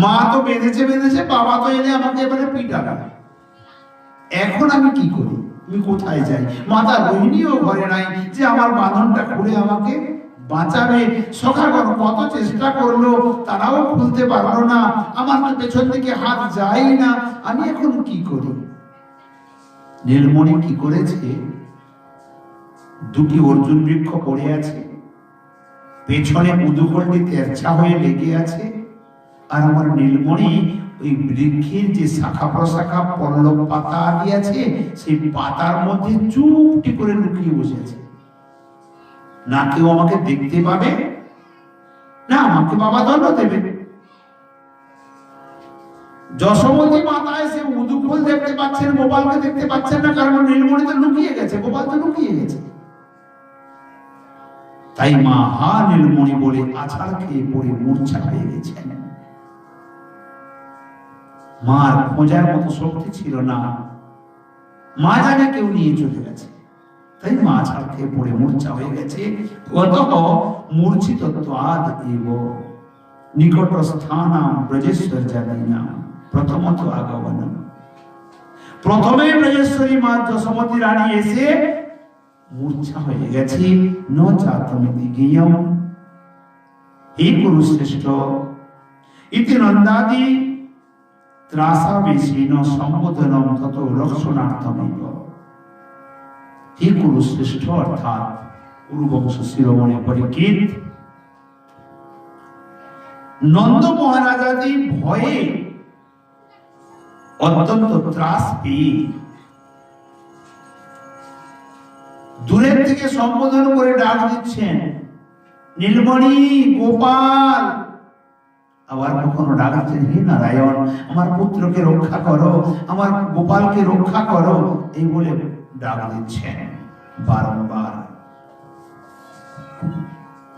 মা তো বেঁধেছে, বাবা তো এনে আমাকে এবারে পিটাবে। এখন আমি কি করি? আমি কোথায় যাই? মাতা রোহিণীও ঘরে নাই যে আমার বাঁধনটা খুলে আমাকে বাঁচাবে। সখাগণ কত চেষ্টা করলো, তারাও খুলতে পারলো না। আমার তো পেছন থেকে হাত যায় না। আমি এখন কি করি? নীলমণি কি করেছে, দুটি অর্জুন বৃক্ষ পড়ে আছে, পেছনে উদুকলটি তেরছা হয়ে লেগে আছে, আর আমার নীলমণি ওই বৃক্ষের যে শাখা প্রশাখা পল্লব পাতা দিয়েছে, সেই পাতার মধ্যে চুপটি করে লুকিয়ে বসেছে। না কেউ আমাকে দেখতে পাবে, না আমাকে বাবা দণ্ড দেবে। যশোমতী মাতা এসে উদুকল দেখতে পাচ্ছেন, গোপালকে দেখতে পাচ্ছেন না, কারণ নীলমণি তো লুকিয়ে গেছে, গোপাল তো লুকিয়ে গেছে। তাই মা হা নীলমণি বলে আছাড় খেয়ে পড়ে মূর্ছা হয়ে গেছেন। মার খোঁজার মতো শক্তি ছিল না, মা জানে কেউ নিয়ে চলে গেছে, তাই মা আছাড় খেয়ে পড়ে মূর্ছা হয়ে গেছে। অতঃ মূর্ছিত ত্বাদ এব নিকটস্থানাম ব্রজেশ্বর জাতিনাম প্রথমত আগমনম। প্রথমে ব্রজেশ্বরী মা যশোমতী রানী এসে মূর্ছা হয়ে গেছে। ন চাতমিতি জ্ঞেয়ম হে কুরুশ্রেষ্ঠ ইতি নন্দাদি ত্রাসাবেশীন সম্বোধনম তত লক্ষণার্থমেব। হে কুরুশ্রেষ্ঠ অর্থাৎ কুরুবংশ শিরোমণি পরীক্ষিত, নন্দ মহারাজাদি ভয়ে অত্যন্ত ত্রাস পেয়ে দূরের থেকে সম্বোধন করে ডাক দিচ্ছেন, নীলমণি, গোপাল। আবার কখনো ডাক দিচ্ছেন, হে নারায়ণ, আমার পুত্রকে রক্ষা করো, আমার গোপালকে রক্ষা করো, এই বলে ডাক দিচ্ছেন বারংবার।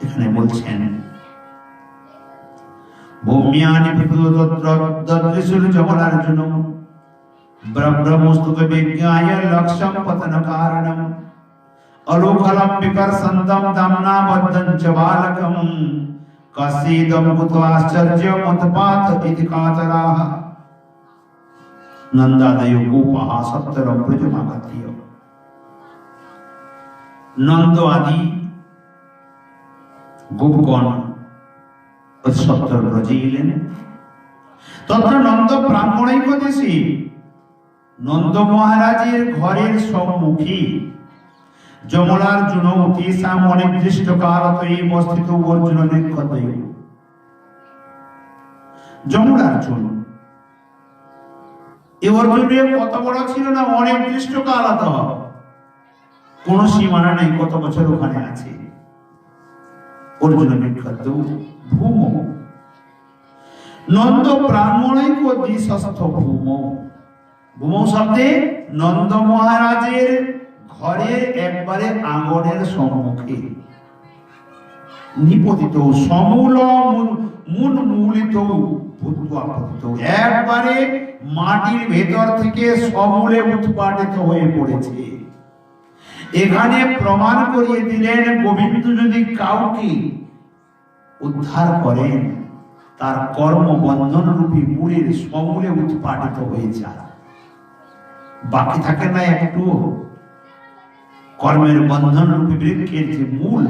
এখানে বলছেন ভৌম্যানি বিপুদদ্রদৃশুর যমলার্জুনম ব্রহ্মস্তুত বিজ্ঞায় লক্ষ্যম পতন কারণম অলোকলম বিকর্ষন্তম দামনা বদ্ধং চ বালকম কসীদম কুত আশ্চর্যম উৎপাত ইতি কাতরাহ। নন্দাদয় গোপাঃ সত্তরম ব্রজমাগত্য। নন্দ আদি গোপগণ সত্তর ব্রজে এলেন। তত্র নন্দ ব্রাহ্মণৈক দেশে, নন্দ মহারাজের ঘরের সম্মুখে যমলার্জুন তেষাম অনির্দিষ্ট কালত অবস্থিত অর্জুন নিক্ষতয়। যমলার্জুন, এই অর্জুনের কত বড় ছিল না, অনির্দিষ্ট কালত, কোন সীমানা নেই, কত বছর ওখানে আছে। অর্জুন নিক্ষত ভূম নন্দ ব্রাহ্মণৈক দিশস্থ ভূম। ভূম শব্দে নন্দ মহারাজের ঘরের একবারে আঙ্গনের সম্মুখে নিপতিত সমূল মূল মূলিত একবারে মাটির ভেতর থেকে সমূলে উৎপাটিত হয়ে পড়েছে। এখানে প্রমাণ করিয়ে দিলেন, গোবিন্দ যদি কাউকে উদ্ধার করেন, তার কর্ম বন্ধন রূপী মূলের সমূলে উৎপাটিত হয়ে যায়, বাকি থাকে না একটু। কর্মের বন্ধন রূপী বৃক্ষের যে মূল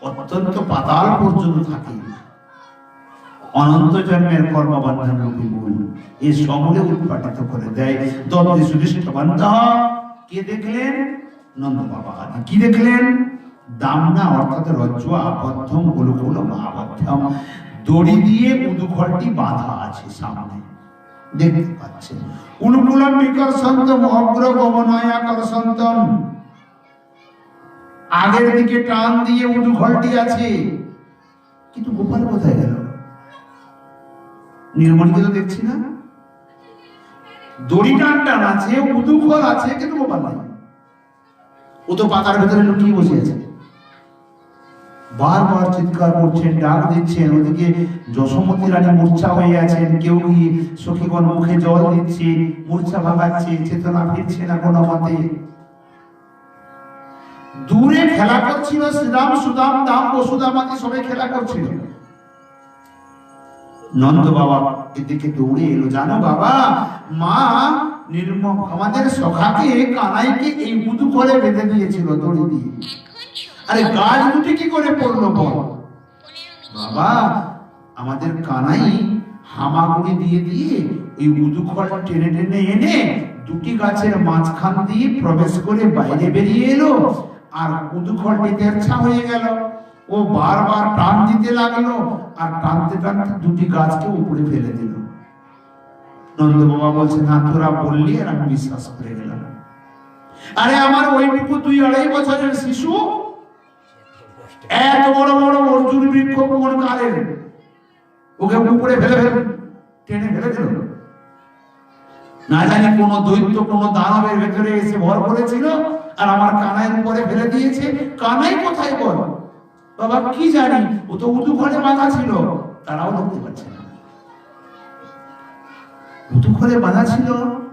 অত্যন্ত পাতাল পর্যন্ত থাকে, অনন্ত জন্মের কর্মবন্ধন রূপী মূল এই সমূলে উৎপাটিত করে দেয়। দত্তে সুদৃষ্টবন্তঃ, কে দেখলেন? নন্দ বাবা। কি দেখলেন? দামনা অর্থাৎ রজ্জু আবদ্ধম গুলকুলম আবদ্ধম, দড়ি দিয়ে উদুঘরটি বাঁধা আছে সামনে। দেখতে পাচ্ছেন। উলকুলম বিকর্ষন্তম অগ্রগমনায় আকর্ষন্তম, আগের দিকে টান দিয়ে উদুঘলটি আছে, কিন্তু গোপাল কোথায় গেল? নীলমণিকে তো দেখছি না, দড়ি টান আছে, উদুঘল আছে, কিন্তু গোপাল নাই। ও তো পাতার ভেতরে লুকিয়ে বসে আছে। বারবার চিৎকার করছেন, ডাক দিচ্ছেন। ওদিকে যশোমতী রানী মূর্ছা হয়ে আছেন, কেউ কি সখীগণ মুখে জল দিচ্ছে, মূর্ছা ভাঙাচ্ছে, চেতনা ফিরছে না কোনো মতে। দূরে খেলা করছিল শ্রীরাম, সুদাম, দাম, বসুদামাতি সবাই খেলা করছিল। নন্দ বাবা এদিকে দৌড়ে এলো। জানো বাবা, মা নির্মম আমাদের সখাকে, কানাইকে এই বুধু করে বেঁধে দিয়েছিল দড়ি দিয়ে। আরে গাছ দুটি কি করে পড়লো বল? বাবা, আমাদের কানাই হামাগুড়ি দিয়ে দিয়ে ওই উদুখল টেনে টেনে এনে দুটি গাছের মাঝখান দিয়ে প্রবেশ করে বাইরে বেরিয়ে এলো, আর উদুখলটি তেরছা হয়ে গেল। ও বারবার টান দিতে লাগলো, আর টানতে টানতে দুটি গাছকে উপরে ফেলে দিল। নন্দ বাবা বলছে, না তোরা বললি আর আমি বিশ্বাস করে গেলাম। আরে আমার ওইটুকু 2-2.5 বছরের শিশু এত বড় বড় অর্জুন বৃক্ষ কোন কালের, ওকে উপরে ফেলে টেনে ফেলে দিল। না জানি কোন দৈত্য কোন দানবের ভেতরে এসে ভর করেছিল, আর আমার কানাইয়ের উপরে ফেলে দিয়েছে। কানাই কোথায় বল? বাবা কি জানি, ও তো উদু ঘরে বাঁধা ছিল, তারাও দেখতে পাচ্ছে না। উদু ঘরে বাঁধা ছিল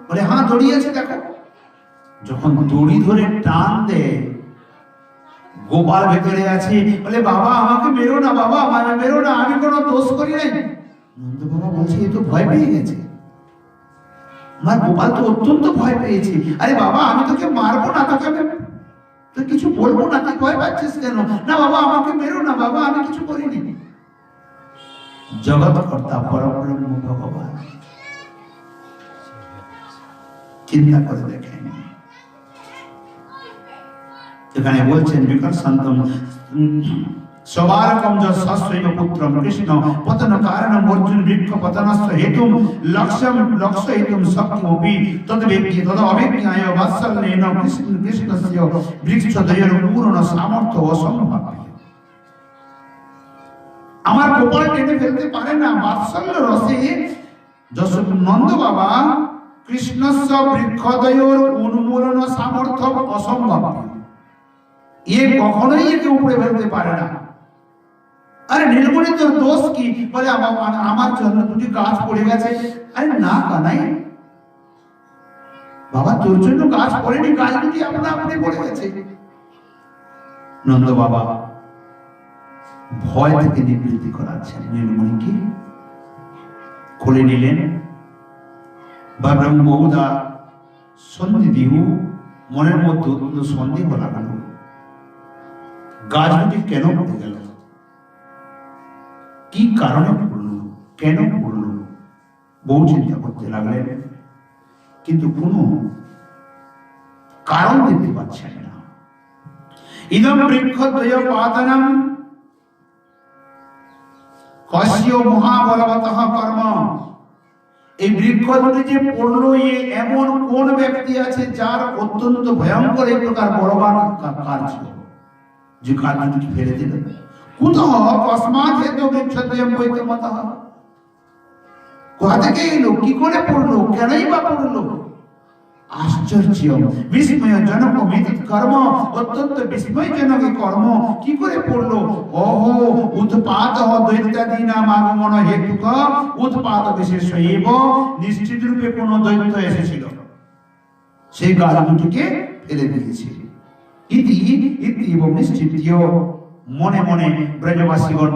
বলে, হ্যাঁ দড়ি আছে দেখো। যখন দড়ি ধরে টান দেয়, গোপাল ভেতরে আছে, বলে বাবা আমাকে মেরো না, বাবা আমাকে মেরো না, আমি কোনো দোষ করি নাই। নন্দ বাবা বলছে, এ তো ভয় পেয়ে গেছে। আমার গোপাল তো অত্যন্ত ভয় পেয়েছে। আরে বাবা, আমি তোকে মারবো না, তোকে আমি তো কিছু বলবো না, তুই ভয় পাচ্ছিস কেন? না বাবা আমাকে মেরো না, বাবা আমি কিছু করিনি। জগৎ কর্তা পরব্রহ্ম ভগবান চিন্তা করে দেখেন। এখানে বলছেন, বিকর্ষন্তম সবার কমজোর সস্যৈব পুত্রম কৃষ্ণ পতন কারণম অর্জুন বৃক্ষ পতনস্য হেতুম লক্ষ্যম লক্ষ্য হেতুম শক্তি তদ ব্যক্তি তদ অভিজ্ঞায় বাৎসল্যেন কৃষ্ণস্য বৃক্ষদ্বয়ের পূর্ণ সামর্থ্য অসম্ভব। আমার গোপাল টেনে ফেলতে পারে না। বাৎসল্য রসে নন্দ বাবা কৃষ্ণস্য বৃক্ষদ্বয়ের উন্মূলন সামর্থ্য অসম্ভব, এ কখনোই একে উপরে ফেলতে পারে না। আরে নীলমণি তোর দোষ কি? বলে আমার জন্য দুটি গাছ পড়ে গেছে। আরে না কানাই বাবা, তোর জন্য গাছ পড়েনি, গাছ দুটি আপনা আপনি পড়ে গেছে। নন্দ বাবা ভয় থেকে নিবৃত্তি করাচ্ছেন নীলমণিকে, খুলে নিলেন। বা ব্রহ্মদা সন্ধি দিহু মনের মধ্যে সন্দেহ লাগালো, গাছ দুটি কেন পড়ে গেল, কি কারণে পড়লো, কেন পড়লো, বহু চিন্তা করতে লাগলেন, কিন্তু কোনো কারণ দেখতে পাচ্ছেন না। ইদম বৃক্ষদ্বয় পাতনম কস্য মহাবলবতঃ কর্ম। এই বৃক্ষ দুটি যে পড়লো, এমন কোন ব্যক্তি আছে যার অত্যন্ত ভয়ঙ্কর এই প্রকার বলবান কার্য, যে কার্যটি ফেলে দিলেন। কুতঃ কস্মাৎ হেতু বৃক্ষদ্বয়ম বৈতমতঃ, কোথা থেকে এলো, কি করে পড়লো, কেনই বা পড়লো? আশ্চর্য বিস্ময়জনক বিদিত কর্ম, অত্যন্ত বিস্ময়জনক কর্ম, কি করে পড়লো? ওহো উৎপাত দৈত্যাদীনাম আগমন হেতুক উৎপাত বিশেষৈব, নিশ্চিত রূপে কোন দৈত্য এসেছিল, সেই গাছ দুটিকে ফেলে দিয়েছে। ইতি ইতি এবং নিশ্চিত মনে মনে ব্রজবাসীগণ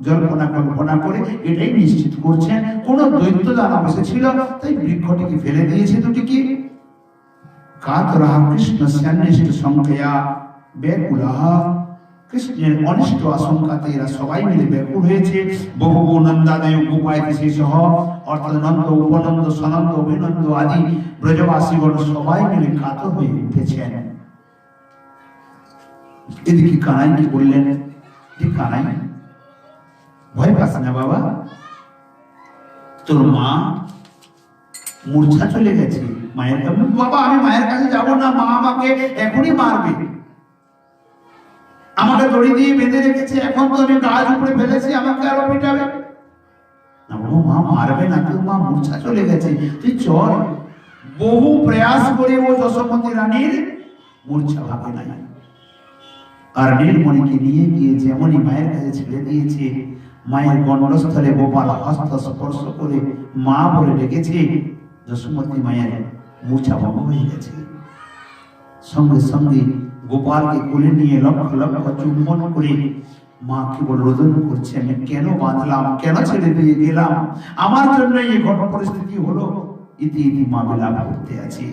কল্পনা করে এটাই নিশ্চিত করছেন, কোন দৈত্য দানব এসেছিল, তাই বৃক্ষটিকে ফেলে দিয়েছে দুটিকে। কাতরাহ কৃষ্ণস্য অনিষ্ট সংখ্যা ব্যাকুলাহ, কৃষ্ণের অনিষ্ট আশঙ্কাতে এরা সবাই মিলে ব্যাকুল হয়েছে। বহু নন্দাদয় উপায় সহ অর্থাৎ নন্দ, উপনন্দ, সনন্দ, অভিনন্দ আদি ব্রজবাসীগণ সবাই মিলে কাতর হয়ে উঠেছেন। এদিকে কানাই কি বললেন, কানাই ভয় পাস না বাবা, তোর মা মূর্ছা চলে গেছে। মায়ের কাছে, বাবা আমি মায়ের কাছে যাব না, মা আমাকে এখনই মারবে, আমাকে দড়ি দিয়ে বেঁধে রেখেছে, এখন তো আমি গাছ উপরে ফেলেছি, আমাকে আরো পিটাবে। না বাবা, মা মারবে না তো, মা মূর্ছা চলে গেছে, তুই চল। বহু প্রয়াস করে ও যশোমতী রানীর মূর্ছা ভাবে নাই, আর নীলমণিকে নিয়ে গিয়ে যেমনই মায়ের কাছে ছেড়ে দিয়েছে, মায়ের গণ্ডস্থলে গোপাল হস্ত স্পর্শ করে মা বলে ডেকেছে, যশোমতী মায়ের মূর্ছা ভঙ্গ হয়ে গেছে। সঙ্গে সঙ্গে গোপালকে কোলে নিয়ে লক্ষ লক্ষ চুম্বন করে মা কেবল রোদন করছে, আমি কেন বাঁধলাম, কেন ছেড়ে দিয়ে গেলাম, আমার জন্য এই ঘটনা পরিস্থিতি হলো। ইতি ইতি মা বিলাপ করতে আছে।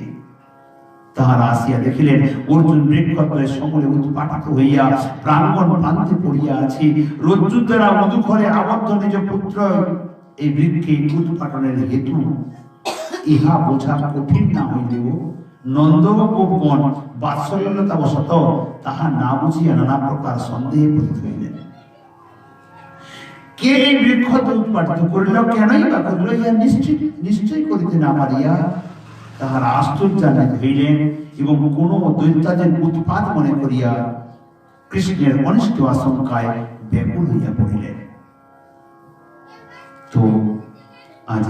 তাহারা আসিয়া দেখিলেন অর্জুন বৃক্ষতলে সকলে উৎপাটিত হইয়া প্রাঙ্গণ প্রান্তে পড়িয়া আছে। রজ্জু দ্বারা মধুঘরে আবদ্ধ নিজ পুত্র এই বৃক্ষে উৎপাটনের হেতু ইহা বোঝা কঠিন না হইলেও নন্দ গোপগণ বাৎসল্যতা বশত তাহা না বুঝিয়া নানা প্রকার সন্দেহে পতিত হইলেন। কে এই বৃক্ষ উৎপাটিত করিল, কেনই বা করিল, ইহা নিশ্চয় করিতে না পারিয়া তাহারা আশ্চর্যান্বিত হইলেন এবং কোন দৈত্যাদের উৎপাত মনে করিয়া কৃষ্ণের অনিষ্ট আশঙ্কায় ব্যাকুল হইয়া পড়িলেন। তো আজ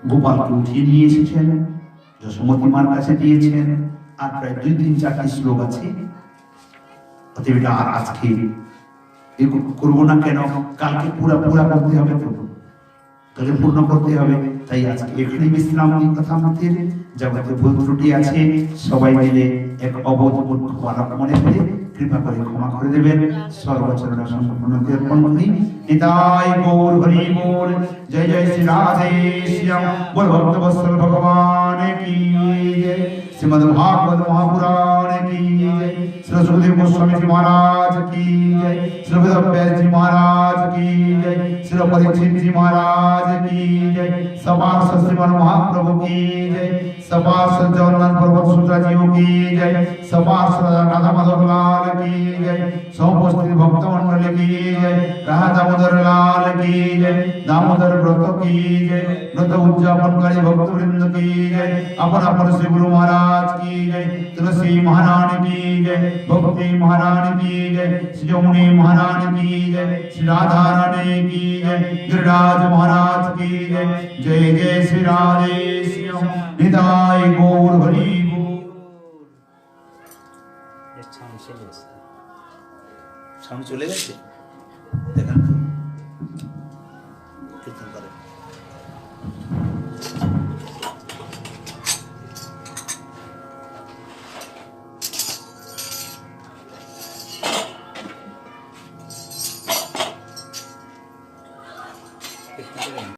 গোপালকে উঠিয়ে নিয়ে এসেছেন, যশোমতী মার কাছে দিয়েছেন, আর প্রায় 2-3-4টি শ্লোক আছে। অতএব এটা আর আজকে করবো না, কেন কালকে পুরা করতে হবে, তো তাহলে পূর্ণ করতে হবে। তাই আজকে এখানে বিশ্রাম নিয়ে কথা আমাদের যাবতীয় ভুল ত্রুটি আছে সবাই মিলে এক অবোধ মূর্খ বালক মনে করে কৃপা করে ক্ষমা করে দেবেন। সর্বচরণ সম্পূর্ণ অর্পণ করি। নিতাই গৌর হরি বল। জয় জয় শ্রী রাধে শ্যাম। বল ভক্তবৎসল ভগবান কি জয়। শ্রীমদ্ ভাগবত মহাপুরাণ কি জয়। শ্রী সুখদেব গোস্বামী जी महाराज की जय। श्री वेदव्यास जी महाराज की जय। श्री परीक्षित जी महाराज की जय। सपार्षद श्रीमन महाप्रभु की जय। सपार्षद जगन्नाथ प्रभु सुंदर जीव की जय। सपार्षद राधा माधव लाल की जय। सौपस्थित भक्त मंडल की जय। राधा दामोदर लाल की जय। दामोदर व्रत की जय। व्रत उद्यापनकारी भक्त वृंद की जय। अपन अपन श्री गुरु महाराज की जय। तुलसी महारानी की जय। भक्ति महारानी की जय। श्री महारानी की जय। श्री राधा रानी की जय। गिरिराज महाराज की जय। जय जय श्री राधे श्याम। निताई गौर हरि बोल। সামনে চলে গেছে, দেখেন কীর্তন করে।